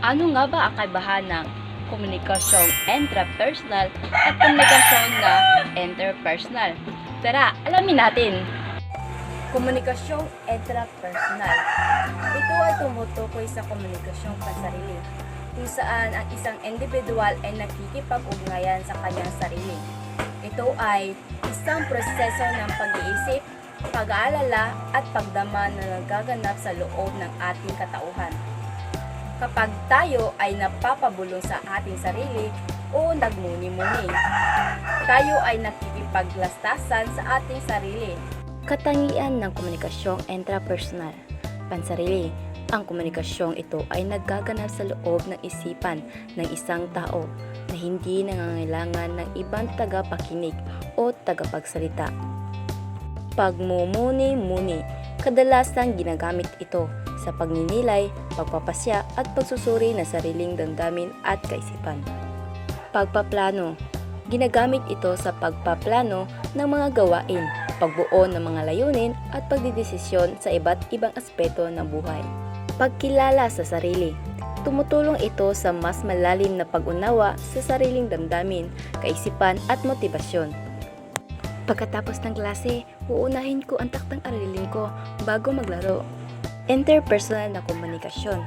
Ano nga ba ang kaibahan ng komunikasyong intrapersonal at komunikasyon na interpersonal? Tara, alamin natin. Komunikasyong intrapersonal. Ito ay tumutukoy sa komunikasyong pansarili, kung saan ang isang individual ay nakikipag-ugnayan sa kanyang sarili. Ito ay isang proseso ng pag-iisip, pag-aalala at pagdama na nagaganap sa loob ng ating katauhan. Kapag tayo ay napapabulong sa ating sarili o nagmuni-muni, tayo ay nakikipaglastasan sa ating sarili. Katangian ng komunikasyong intrapersonal, pansarili. Ang komunikasyong ito ay nagaganap sa loob ng isipan ng isang tao na hindi nangangailangan ng ibang tagapakinig o tagapagsalita. Pagmumuni-muni, kadalasan ginagamit ito sa pagninilay, pagpapasya at pagsusuri ng sariling damdamin at kaisipan. Pagpaplano, ginagamit ito sa pagpaplano ng mga gawain, pagbuo ng mga layunin at pagdidesisyon sa iba't ibang aspeto ng buhay. Pagkilala sa sarili, tumutulong ito sa mas malalim na pag-unawa sa sariling damdamin, kaisipan at motibasyon. Pagkatapos ng klase, uunahin ko ang taktang aralin ko bago maglaro. Interpersonal na komunikasyon.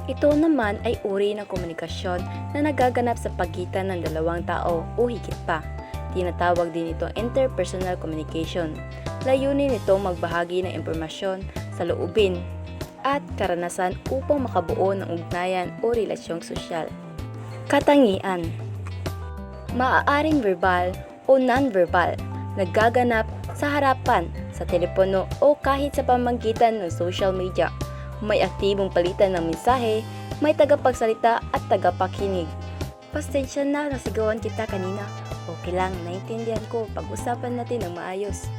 Ito naman ay uri ng komunikasyon na nagaganap sa pagitan ng dalawang tao o higit pa. Tinatawag din itong interpersonal communication. Layunin nito magbahagi ng impormasyon, saloobin, at karanasan upang makabuo ng ugnayan o relasyong sosyal. Katangian. Maaaring verbal o non-verbal, nagaganap sa harapan, sa telepono o kahit sa pamamagitan ng social media. May aktibong palitan ng mensahe, may tagapagsalita at tagapakinig. Pasensya na, nasigawan kita kanina. Okay lang, naintindihan ko. Pag-usapan natin ng maayos.